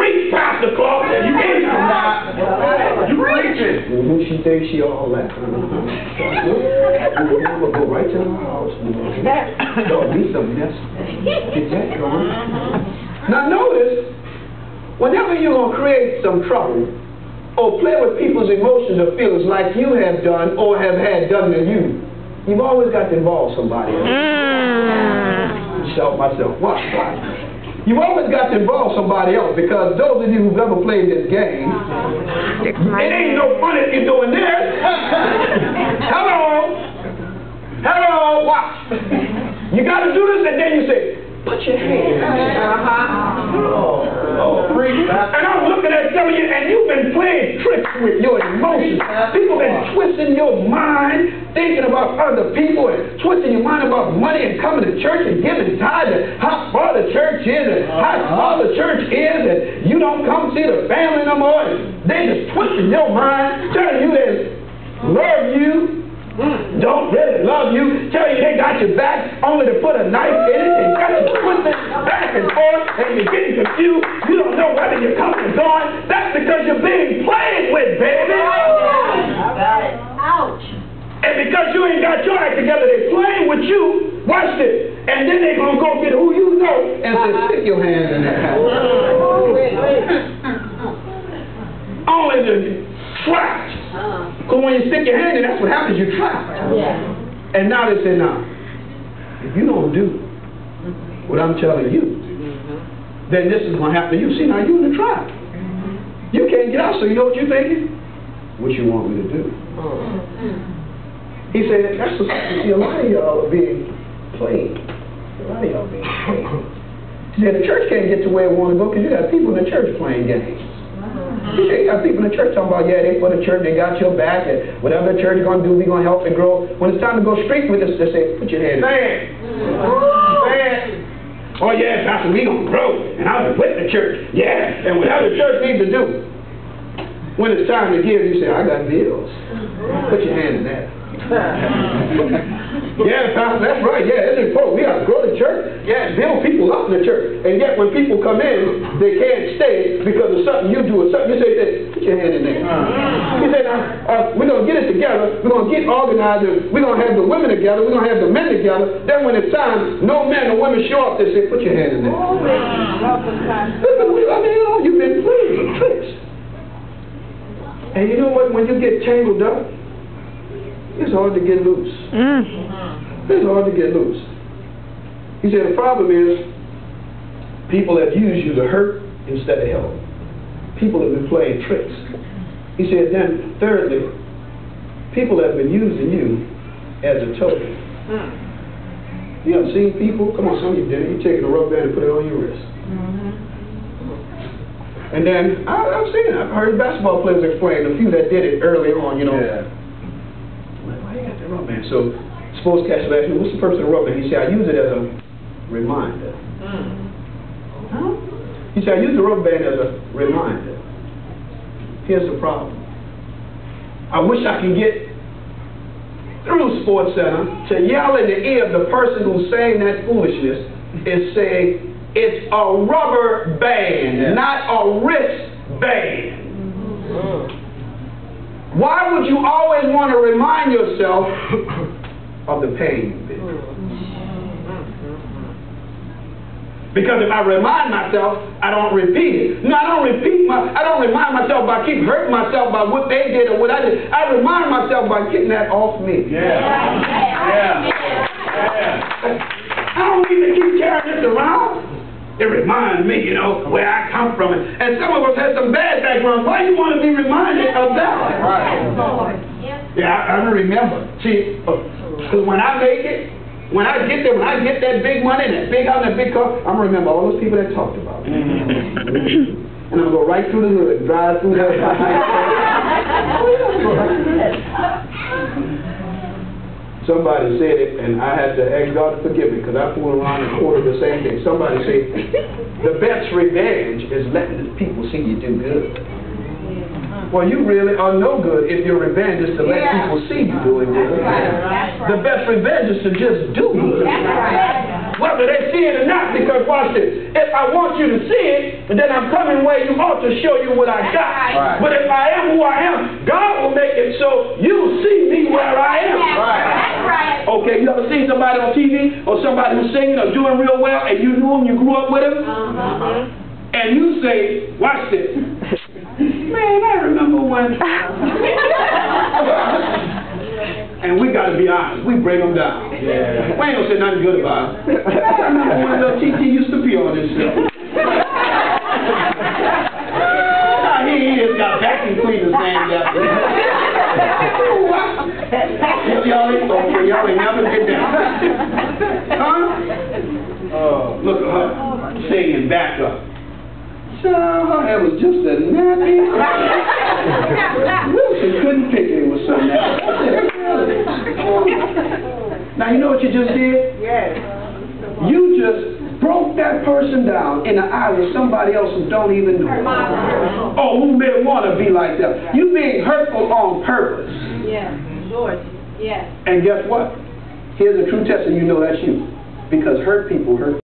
preach, Pastor Clark. You ain't you preaching. Who she thinks she all that? We're gonna go right to her house. There'll be some mess. Get that going. Now notice, whenever you're gonna create some trouble or play with people's emotions or feelings like you have done or have had done to you, you've always got to involve somebody else. Shout myself. Watch. You've always got to involve somebody else, because those of you who've ever played this game, it ain't no fun if you're doing this. Hello, watch. You got to do this, and then you say, put your hand. And I'm looking at some of you, and you've been playing tricks with your emotions. People have been twisting your mind, thinking about other people, and twisting your mind about money and coming to church and giving tithe, and how far the church is, and how small the church is, and you don't come see the family no more. And they just twisting your mind, telling you they love you, don't really love you, tell you they got your back only to put a knife in it, and got you twisted back and forth, and you're getting confused. You don't know whether you're coming or going. That's because you're being played with, baby. Ouch. And because you ain't got your act together, they playing with you. Watch this. And then they gonna go get who you know and say, stick your hands in that house. Only the trapped. Because when you stick your hand in, that's what happens. You're trapped. And now they say, now, if you don't do what I'm telling you, then this is going to happen to you. See, now you're in the trap. You can't get out, so you know what you're thinking? What you want me to do? He said, that's what see, a lot of y'all are being played. A lot of y'all being played. He said, the church can't get to where it want to go because you got people in the church playing games. He said, you got people in the church talking about, yeah, they for the church, they got your back, and whatever the church is going to do, we're going to help it grow. When it's time to go straight with us, they say, put your hand in. Oh, yeah, Pastor, we're going to grow, and I'll be with the church. Yeah, and whatever the church needs to do. When it's time to give, you say, I got bills. Put your hand in that. Yeah, Pastor, that's right. Yeah, it's important. We got to grow the church. Yeah, build people up in the church. And yet when people come in, they can't stay because of something you do or something. You say, put your hand in there. He said, we're going to get it together. We're going to get organized. We're going to have the women together. We're going to have the men together. Then when it's time, no men or women show up. They say, put your hand in there. I mean, you've been playing with tricks. And you know what? When you get tangled up, it's hard to get loose. It's hard to get loose. He said the problem is people have used you to hurt instead of help. People have been playing tricks. He said then, thirdly, people have been using you as a token. You ever seen people? Come on, some of you did it. You're taking a rubber band and put it on your wrist. And then, I've seen it. I've heard basketball players explain, a few that did it early on, you know. Why you got that rubber band? So, sportscaster asked me, what's the purpose of the rubber band? He said, I use it as a reminder. He said, I use the rubber band as a reminder. Here's the problem. I wish I could get through Sports Center to yell in the ear of the person who's saying that foolishness and say, it's a rubber band, not a wristband. Why would you always want to remind yourself of the pain you've been through? Because if I remind myself, I don't repeat it. No, I don't remind myself by keep hurting myself by what they did or what I did. I remind myself by getting that off me. I don't need to keep carrying this around. It reminds me, you know, where I come from. And some of us have some bad backgrounds. Why you want to be reminded of that? Yeah, I remember. See, because when I make it, when I get there, when I get that big money and that big house and that big car, I'm going to remember all those people that talked about it. And I'm going to go right through the hood, drive through that. Somebody said it, and I had to ask God to forgive me because I fooled around and quoted the same thing. Somebody said, the best revenge is letting the people see you do good. Well, you really are no good if your revenge is to let people see you doing good. The best revenge is to just do good. whether they see it or not, because watch this. If I want you to see it, then I'm coming where you ought to show you what I got. Right. But if I am who I am, God will make it so you'll see me where I am. That's right. Okay, you ever seen somebody on TV or somebody who's singing or doing real well and you knew him, you grew up with him? And you say, watch this. Man, I remember when... And we got to be honest, we bring them down. Yeah. We ain't gonna say nothing good about them. I remember when little TT used to be on this show. Now he is got vacuum cleaners named after him. Y'all ain't never been down. Huh? Look at her singing back up. So her hair was just a nappy. Wilson couldn't pick it. It was so nappy. Now you know what you just did? Yes. You just broke that person down in the eyes of somebody else who don't even know. Oh, who may want to be like that? You being hurtful on purpose. Yes. Lord. Yes. And guess what? Here's a true test, and you know that's you. Because hurt people hurt.